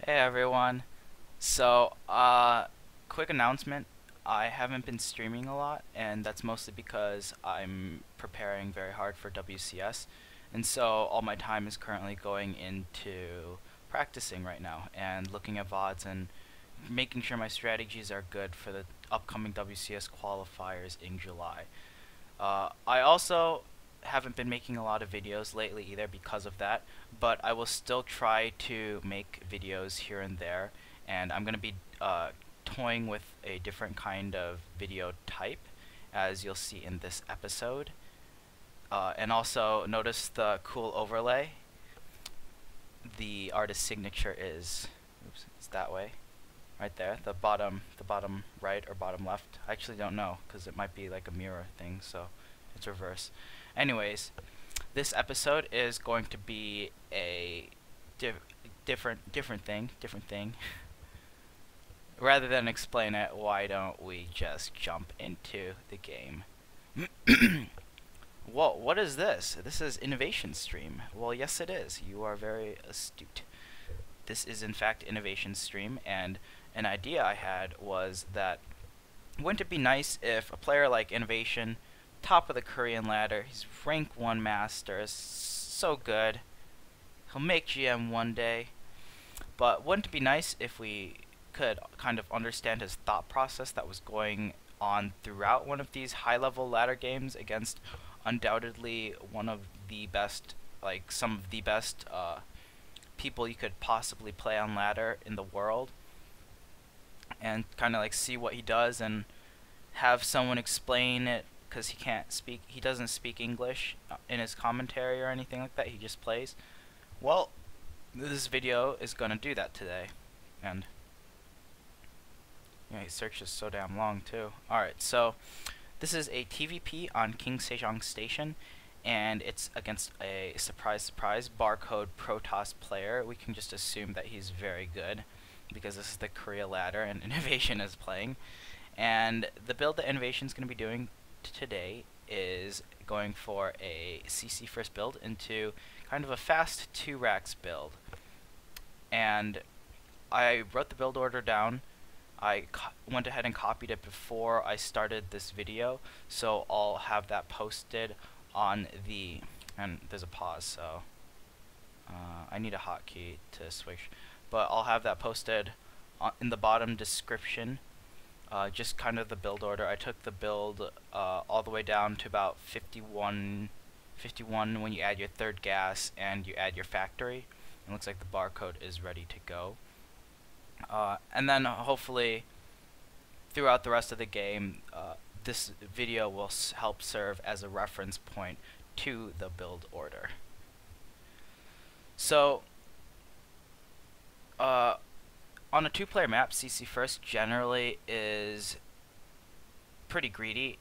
Hey everyone. So, quick announcement. I haven't been streaming a lot, and that's mostly because I'm preparing very hard for WCS. And so all my time is currently going into practicing right now and looking at VODs and making sure my strategies are good for the upcoming WCS qualifiers in July. I also haven't been making a lot of videos lately either because of that, but I will still try to make videos here and there, and I'm going to be toying with a different kind of video type, as you'll see in this episode. And also notice the cool overlay. The artist's signature is, oops, it's that way, right there, the bottom right or bottom left. I actually don't know because it might be like a mirror thing, so it's reverse. Anyways, this episode is going to be a different thing. Rather than explain it, why don't we just jump into the game? Whoa, what is this? This is Innovation Stream. Well, yes it is. You are very astute. This is in fact Innovation Stream, and an idea I had was that wouldn't it be nice if a player like Innovation, top of the Korean ladder, he's rank 1 master, is so good, he'll make GM one day, but wouldn't it be nice if we could kind of understand his thought process that was going on throughout one of these high-level ladder games against undoubtedly one of the best, like some of the best people you could possibly play on ladder in the world, and kind of like see what he does and have someone explain it, because he doesn't speak English in his commentary or anything like that, he just plays. Well, this video is gonna do that today. And yeah, his search is so damn long too. Alright, so this is a TvP on King Sejong Station, and it's against a surprise barcode Protoss player. We can just assume that he's very good because this is the Korea ladder and Innovation is playing. And the build that Innovation is going to be doing today is going for a CC first build into kind of a fast 2 racks build. And I wrote the build order down. I went ahead and copied it before I started this video, so I'll have that posted on the, and there's a pause, so I need a hotkey to switch, but I'll have that posted in the bottom description. Just kind of the build order. I took the build all the way down to about 51 when you add your third gas and you add your factory. It looks like the barcode is ready to go. And then hopefully throughout the rest of the game, this video will help serve as a reference point to the build order. So, on a 2-player map, CC first generally is pretty greedy.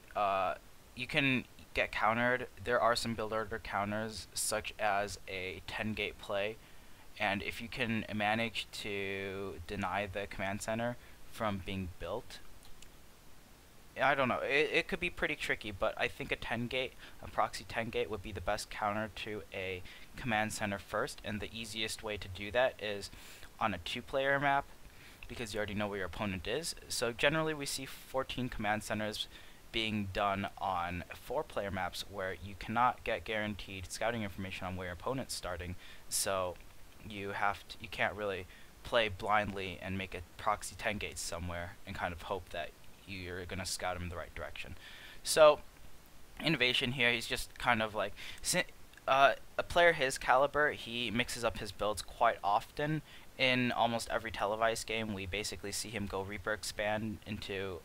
You can get countered. There are some build order counters, such as a 10-gate play, and if you can manage to deny the command center from being built, I don't know, it could be pretty tricky, but I think a proxy 10-gate would be the best counter to a command center first, and the easiest way to do that is on a 2-player map, because you already know where your opponent is. So generally we see 14 command centers being done on 4-player maps where you cannot get guaranteed scouting information on where your opponent's starting, so you can't really play blindly and make a proxy 10 gates somewhere and kind of hope that you're gonna scout him in the right direction. So Innovation here, he's just kind of like a player his caliber, he mixes up his builds quite often. In almost every televised game we basically see him go Reaper expand into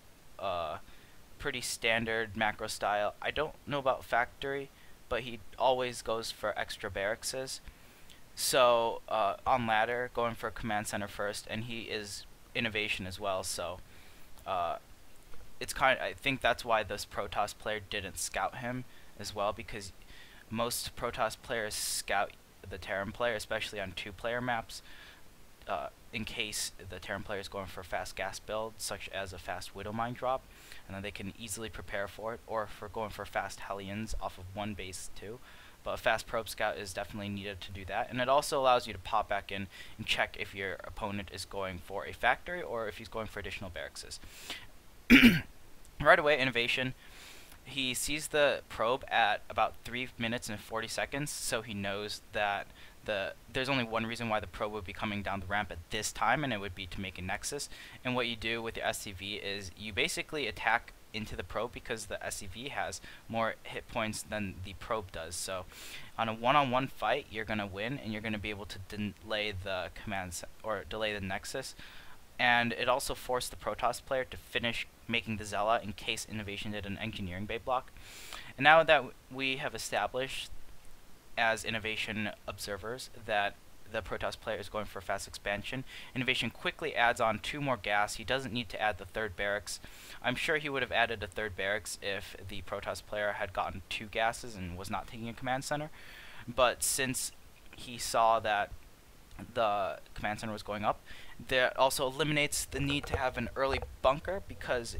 pretty standard macro style. I don't know about factory, but he always goes for extra barrackses. So on ladder, going for command center first, and he is Innovation as well, so I think that's why this Protoss player didn't scout him as well, because most Protoss players scout the Terran player, especially on 2-player maps, in case the Terran player is going for a fast gas build, such as a fast Widow Mine drop, and then they can easily prepare for it, or for going for fast Hellions off of one base too. but a fast probe scout is definitely needed to do that. And it also allows you to pop back in and check if your opponent is going for a factory or if he's going for additional barracks. Right away, Innovation, he sees the probe at about 3 minutes and 40 seconds, so he knows that there's only one reason why the probe would be coming down the ramp at this time, and it would be to make a nexus. And what you do with your SCV is you basically attack into the probe because the SCV has more hit points than the probe does. So on a one-on-one fight, you're going to win, and you're going to be able to delay the commands or delay the nexus. And it also forced the Protoss player to finish making the Zella in case Innovation did an engineering bay block. And now that we have established as Innovation observers that the Protoss player is going for a fast expansion, Innovation quickly adds on 2 more gas. He doesn't need to add the 3rd barracks. I'm sure he would have added a 3rd barracks if the Protoss player had gotten 2 gases and was not taking a command center. But since he saw that the command center was going up, that also eliminates the need to have an early bunker, because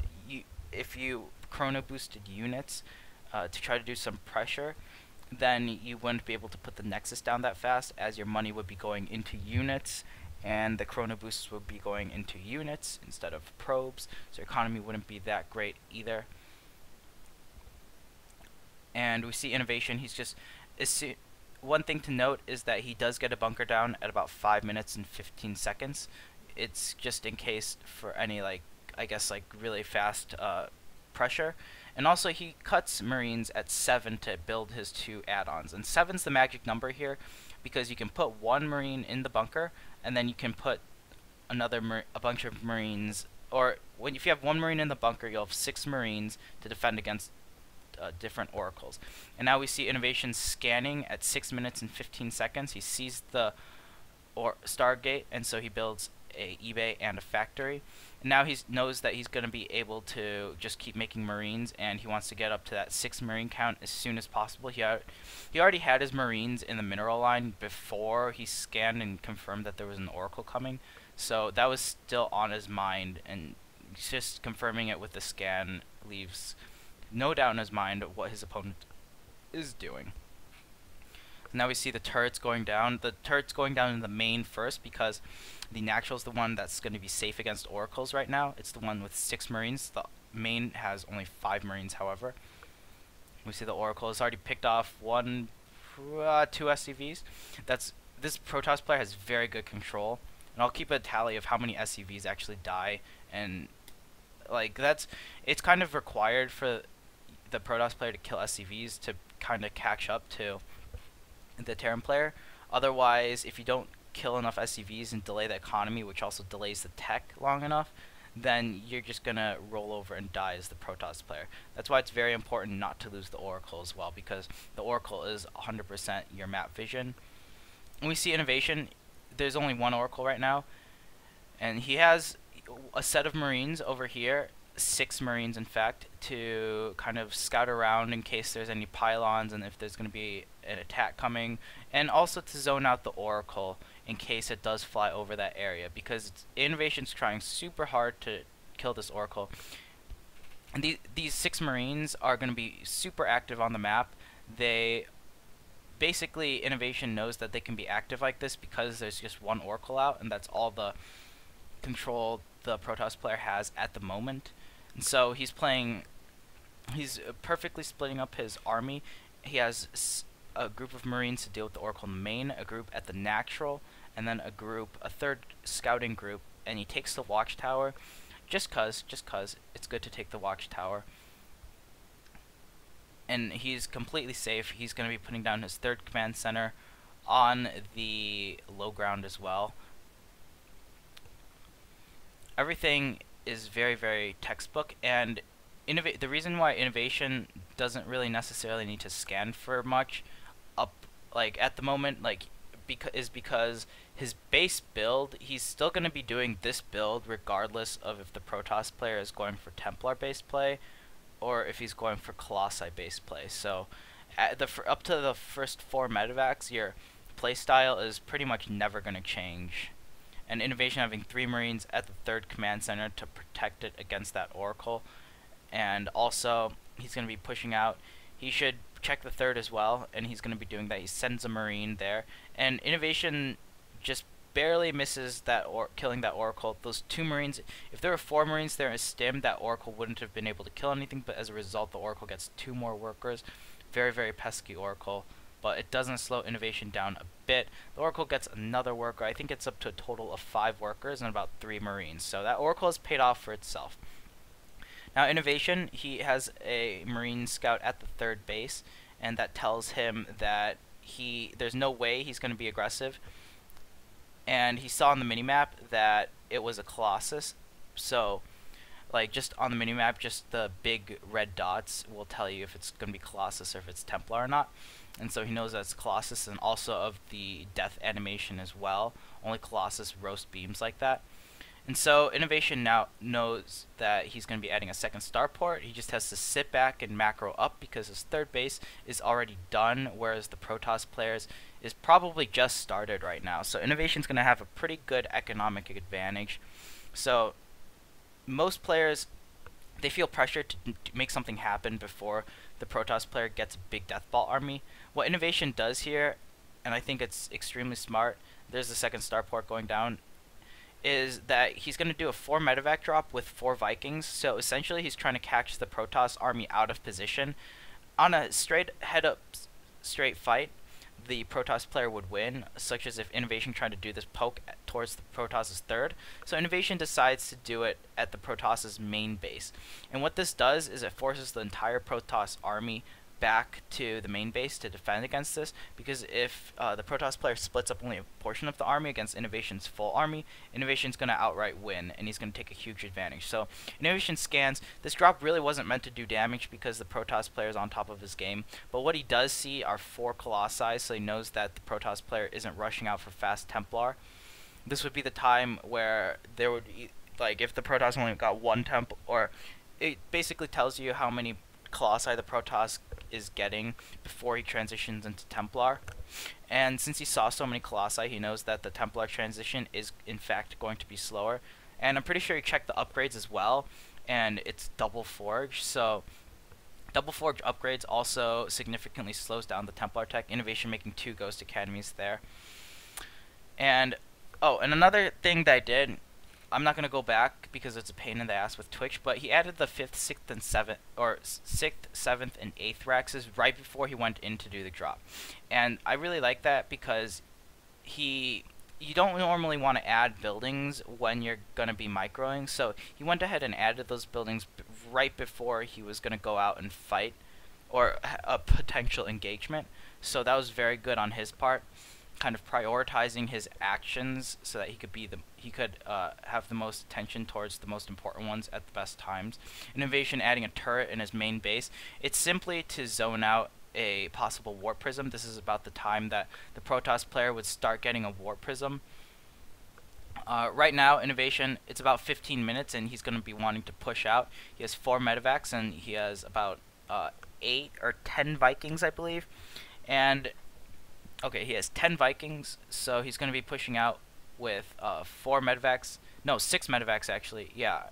if you chrono boosted units to try to do some pressure, then you wouldn't be able to put the nexus down that fast, as your money would be going into units and the chrono boosts would be going into units instead of probes, so economy wouldn't be that great either. And we see Innovation, he's just one thing to note is that he does get a bunker down at about 5 minutes and 15 seconds. It's just in case for any, like, I guess, like, really fast pressure. And also he cuts Marines at 7 to build his 2 add-ons. And 7's the magic number here, because you can put 1 Marine in the bunker, and then you can put a bunch of Marines, or if you have 1 Marine in the bunker, you'll have 6 Marines to defend against different oracles. And now we see Innovation scanning at 6 minutes and 15 seconds. He sees the Stargate, and so he builds a eBay and a factory. And now he knows that he's going to be able to just keep making Marines, and he wants to get up to that 6 Marine count as soon as possible. He already had his Marines in the mineral line before he scanned and confirmed that there was an oracle coming, so that was still on his mind, and just confirming it with the scan leaves no doubt in his mind what his opponent is doing. Now we see the turrets going down. The turrets going down in the main first, because the natural is the one that's going to be safe against oracles right now. It's the one with 6 Marines. The main has only 5 Marines, however. We see the oracle has already picked off 2 SCVs. This Protoss player has very good control, and I'll keep a tally of how many SCVs actually die, and like it's kind of required for the Protoss player to kill SCVs to kind of catch up to the Terran player. Otherwise, if you don't kill enough SCVs and delay the economy, which also delays the tech long enough, then you're just gonna roll over and die as the Protoss player. That's why it's very important not to lose the Oracle as well, because the Oracle is 100% your map vision. And we see Innovation, there's only 1 Oracle right now, and he has a set of Marines over here, 6 Marines in fact, to kind of scout around in case there's any pylons and if there's going to be an attack coming, and also to zone out the Oracle in case it does fly over that area, because Innovation's trying super hard to kill this Oracle. And these 6 Marines are going to be super active on the map. Basically, Innovation knows that they can be active like this because there's just 1 Oracle out, and that's all the control the Protoss player has at the moment. And so he's perfectly splitting up his army. He has a group of Marines to deal with the Oracle in the main, a group at the natural, and then a 3rd scouting group, and he takes the watchtower just cause it's good to take the watchtower. And he's completely safe. He's going to be putting down his 3rd command center on the low ground as well. Everything is very, very textbook, and the reason why Innovation doesn't really necessarily need to scan for much at the moment, is because his base build, he's still going to be doing this build regardless of if the Protoss player is going for Templar base play or if he's going for Colossi base play. So up to the first 4 medevacs, your playstyle is pretty much never going to change. And Innovation having 3 Marines at the 3rd command center to protect it against that Oracle. And also, he's going to be pushing out. He should check the third as well, and he's going to be doing that. He sends a Marine there, and Innovation just barely misses that, or killing that Oracle. Those 2 Marines, if there were 4 Marines there in a stim, that Oracle wouldn't have been able to kill anything, but as a result the Oracle gets 2 more workers. Very, very pesky Oracle, but it doesn't slow Innovation down a bit. The Oracle gets another worker. I think it's up to a total of 5 workers and about 3 Marines, so that Oracle has paid off for itself. Now Innovation, he has a Marine scout at the 3rd base, and that tells him that there's no way he's going to be aggressive. And he saw on the minimap that it was a Colossus, so like just on the minimap, just the big red dots will tell you if it's going to be Colossus or if it's Templar or not. And so he knows that it's Colossus, and also of the death animation as well. Only Colossus roast beams like that. And so Innovation now knows that he's going to be adding a 2nd starport. He just has to sit back and macro up because his 3rd base is already done, whereas the Protoss players is probably just started right now. So Innovation's going to have a pretty good economic advantage. So most players, they feel pressure to make something happen before the Protoss player gets a big Deathball army. What Innovation does here, and I think it's extremely smart, there's the 2nd starport going down, is that he's going to do a 4 medevac drop with 4 Vikings. So essentially he's trying to catch the Protoss army out of position. On a straight head-up straight fight, the Protoss player would win, such as if Innovation tried to do this poke towards the Protoss' 3rd. So Innovation decides to do it at the Protoss' main base. And what this does is it forces the entire Protoss army back to the main base to defend against this, because if the Protoss player splits up only a portion of the army against Innovation's full army, Innovation's going to outright win, and he's going to take a huge advantage. So Innovation scans. This drop really wasn't meant to do damage because the Protoss player is on top of his game, but what he does see are 4 Colossi, so he knows that the Protoss player isn't rushing out for fast Templar. This would be the time where there would be, like, if the Protoss only got 1 Temp, or it basically tells you how many Colossi the Protoss is getting before he transitions into Templar. And since he saw so many Colossi, he knows that the Templar transition is in fact going to be slower. And I'm pretty sure he checked the upgrades as well, and it's double forge. So double forge upgrades also significantly slows down the Templar tech. Innovation making 2 Ghost Academies there. And and another thing that I did, I'm not going to go back because it's a pain in the ass with Twitch, but he added the 5th, 6th, and 7th, or 6th, 7th, and 8th Raxes right before he went in to do the drop. And I really like that because you don't normally want to add buildings when you're going to be microing, so he went ahead and added those buildings right before he was going to go out and fight, or a potential engagement. So that was very good on his part, kind of prioritizing his actions so that he could have the most attention towards the most important ones at the best times. Innovation adding a turret in his main base. It's simply to zone out a possible warp prism. This is about the time that the Protoss player would start getting a warp prism. Right now, Innovation, it's about 15 minutes, and he's going to be wanting to push out. He has 4 medevacs, and he has about 8 or 10 Vikings, I believe. And okay, he has 10 Vikings, so he's going to be pushing out with 4 medevacs. No, 6 medevacs actually. Yeah.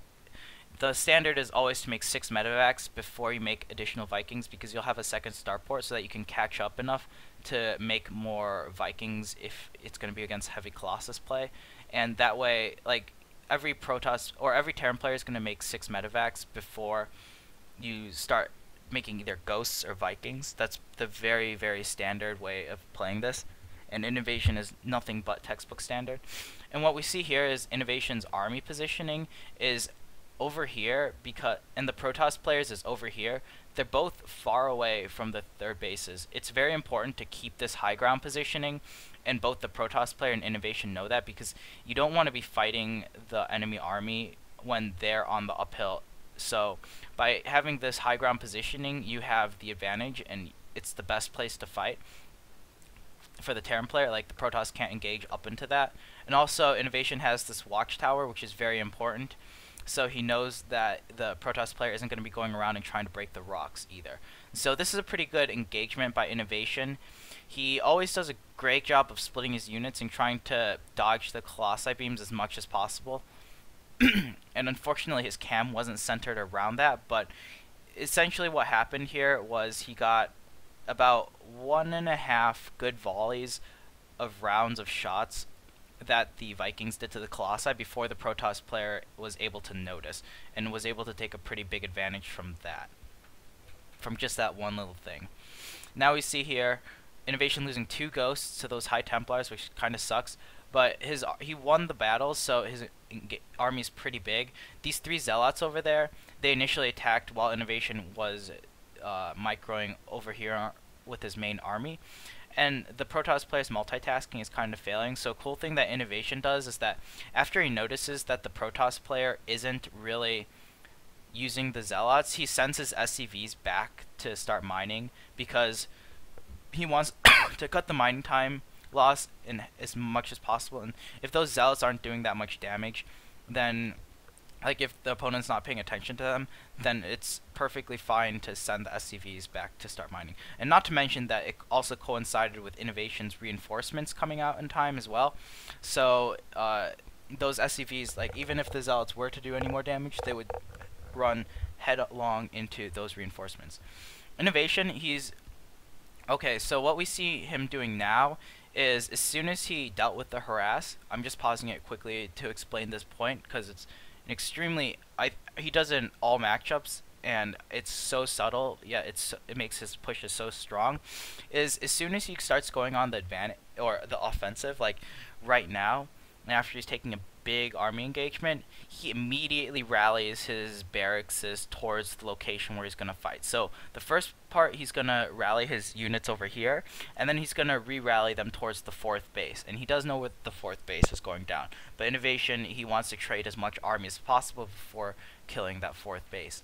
The standard is always to make 6 medevacs before you make additional Vikings, because you'll have a 2nd starport so that you can catch up enough to make more Vikings if it's going to be against heavy Colossus play. And that way, like, every Protoss or every Terran player is going to make 6 medevacs before you start making either Ghosts or Vikings. That's the very, very standard way of playing this. And Innovation is nothing but textbook standard. And what we see here is Innovation's army positioning is over here, and the Protoss players is over here. They're both far away from the 3rd bases. It's very important to keep this high ground positioning, and both the Protoss player and Innovation know that, because you don't want to be fighting the enemy army when they're on the uphill. So by having this high ground positioning, you have the advantage, and it's the best place to fight for the Terran player. Like, the Protoss can't engage up into that. And also, Innovation has this watchtower, which is very important. So he knows that the Protoss player isn't going to be going around and trying to break the rocks either. So this is a pretty good engagement by Innovation. He always does a great job of splitting his units and trying to dodge the Colossi beams as much as possible. And unfortunately his cam wasn't centered around that, but essentially what happened here was he got about 1.5 good volleys of rounds of shots that the Vikings did to the Colossi before the Protoss player was able to notice, and was able to take a pretty big advantage from that, from just that one little thing. Now we see here Innovation losing 2 ghosts to those High Templars, which kind of sucks, but he won the battle, so his army's pretty big. These 3 Zealots over there, they initially attacked while Innovation was microing over here with his main army. And the Protoss player's multitasking is kind of failing, so a cool thing that Innovation does is that after he notices that the Protoss player isn't really using the Zealots, he sends his SCVs back to start mining, because he wants to cut the mining time loss in as much as possible. And if those Zealots aren't doing that much damage, then like if the opponent's not paying attention to them, then it's perfectly fine to send the SCVs back to start mining. And not to mention that it also coincided with Innovation's reinforcements coming out in time as well. So those SCVs, like even if the Zealots were to do any more damage, they would run headlong into those reinforcements. Innovation, okay, so what we see him doing now is as soon as he dealt with the harass, I'm just pausing it quickly to explain this point because it's an extremely, he does it in all matchups and it's so subtle, yet it makes his pushes so strong, is as soon as he starts going on the advantage or the offensive, like right now, after he's taking a big army engagement, he immediately rallies his barracks towards the location where he's going to fight. So the first part, he's going to rally his units over here, and then he's going to re-rally them towards the 4th base. And he does know what the 4th base is going down. But Innovation, he wants to trade as much army as possible before killing that 4th base.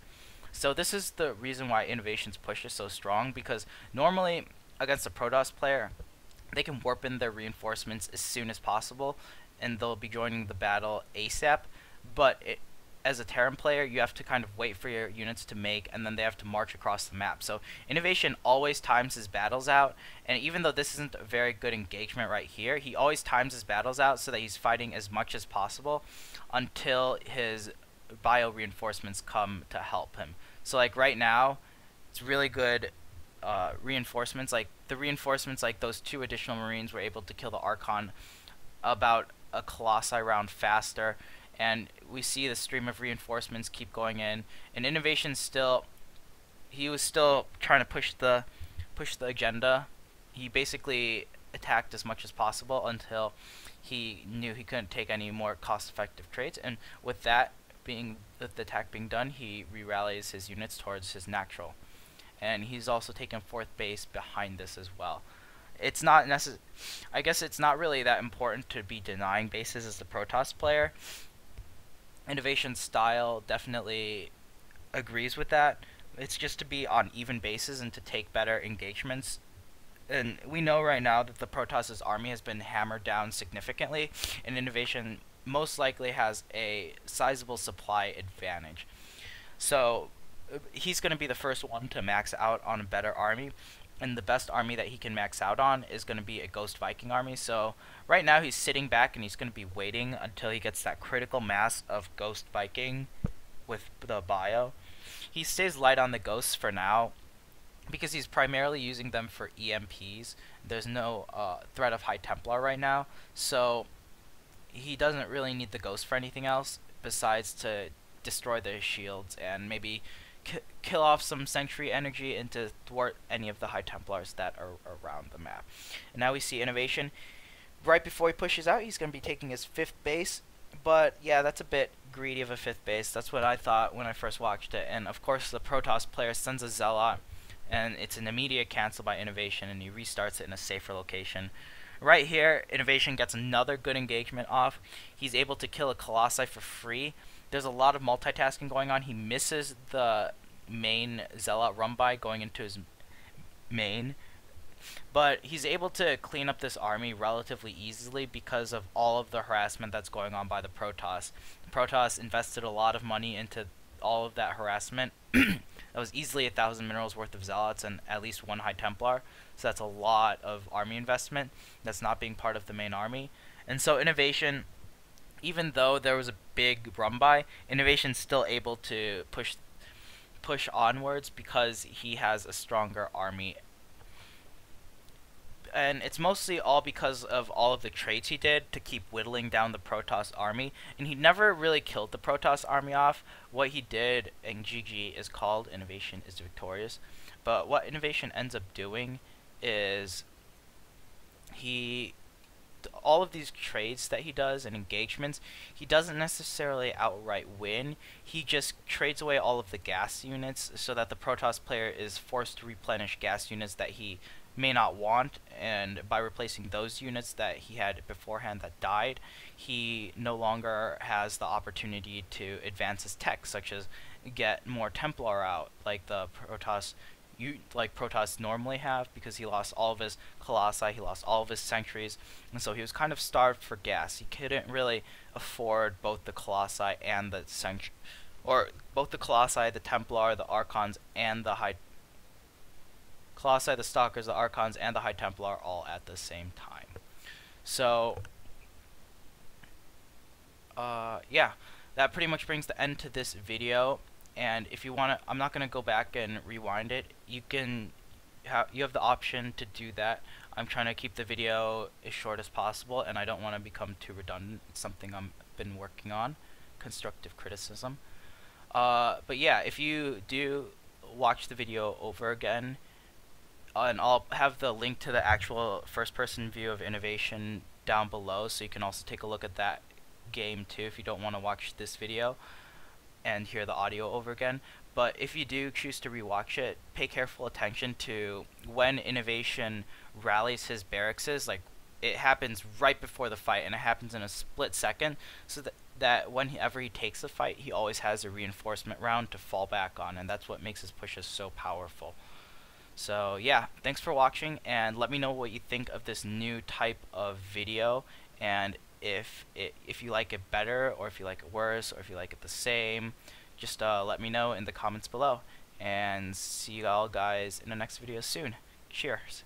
So this is the reason why Innovation's push is so strong, because normally against a Protoss player, they can warp in their reinforcements as soon as possible, and they'll be joining the battle ASAP, but as a Terran player, you have to kind of wait for your units to make, and then they have to march across the map. So Innovation always times his battles out, and even though this isn't a very good engagement right here, he always times his battles out so that he's fighting as much as possible until his bio reinforcements come to help him. So like right now, it's really good reinforcements. Like the reinforcements, like those 2 additional Marines were able to kill the Archon about a Colossi round faster, and we see the stream of reinforcements keep going in, and Innovation he was still trying to push the agenda. He basically attacked as much as possible until he knew he couldn't take any more cost-effective trades, and with the attack being done, he re-rallies his units towards his natural, and he's also taken 4th base behind this as well. It's not I guess it's not really that important to be denying bases as the Protoss player. Innovation's style definitely agrees with that. It's just to be on even bases and to take better engagements. And we know right now that the Protoss' army has been hammered down significantly, and Innovation most likely has a sizable supply advantage. So he's going to be the first one to max out on a better army. And the best army that he can max out on is going to be a Ghost Viking army. So right now he's sitting back and he's going to be waiting until he gets that critical mass of Ghost Viking with the bio. He stays light on the Ghosts for now because he's primarily using them for EMPs. There's no threat of High Templar right now, so he doesn't really need the Ghost for anything else besides to destroy their shields and maybe kill off some Sentry energy and to thwart any of the High Templars that are around the map. And now we see Innovation. Right before he pushes out, he's going to be taking his 5th base. But yeah, that's a bit greedy of a 5th base. That's what I thought when I first watched it. And of course, the Protoss player sends a Zealot, and it's an immediate cancel by Innovation, and he restarts it in a safer location. Right here, Innovation gets another good engagement off. He's able to kill a Colossi for free. There's a lot of multitasking going on. He misses the main Zealot run by going into his main, but he's able to clean up this army relatively easily because of all of the harassment that's going on by the Protoss. The Protoss invested a lot of money into all of that harassment. That was easily 1,000 minerals worth of Zealots and at least 1 High Templar, so that's a lot of army investment that's not being part of the main army. And so Innovation, even though there was a big run by, Innovation's still able to push onwards because he has a stronger army and it's mostly all because of all of the trades he did to keep whittling down the Protoss army, and he never really killed the Protoss army off. What he did in GG is called Innovation is Victorious, but what Innovation ends up doing is he all of these trades that he does and engagements, he doesn't necessarily outright win. He just trades away all of the gas units so that the Protoss player is forced to replenish gas units that he may not want, and by replacing those units that he had beforehand that died, he no longer has the opportunity to advance his tech, such as get more Templar out like the Protoss normally have, because he lost all of his Colossi, he lost all of his Sentries, and so he was kind of starved for gas. He couldn't really afford both the Colossi and the or both the Colossi, the Templar, the Archons, and the High Colossi, the Stalkers, the Archons, and the High Templar all at the same time. So, yeah, that pretty much brings the end to this video. And if you want to, I'm not going to go back and rewind it. You have the option to do that. I'm trying to keep the video as short as possible, and I don't want to become too redundant. It's something I've been working on, constructive criticism. But yeah, if you do watch the video over again, and I'll have the link to the actual first-person view of Innovation down below, so you can also take a look at that game too if you don't want to watch this video and hear the audio over again. But if you do choose to rewatch it, pay careful attention to when Innovation rallies his barracks. Like, it happens right before the fight, and it happens in a split second, so that whenever he takes the fight, he always has a reinforcement round to fall back on, and that's what makes his pushes so powerful. So yeah, thanks for watching, and let me know what you think of this new type of video, and if you like it better, or if you like it worse, or if you like it the same, just let me know in the comments below. And see you all guys in the next video soon. Cheers.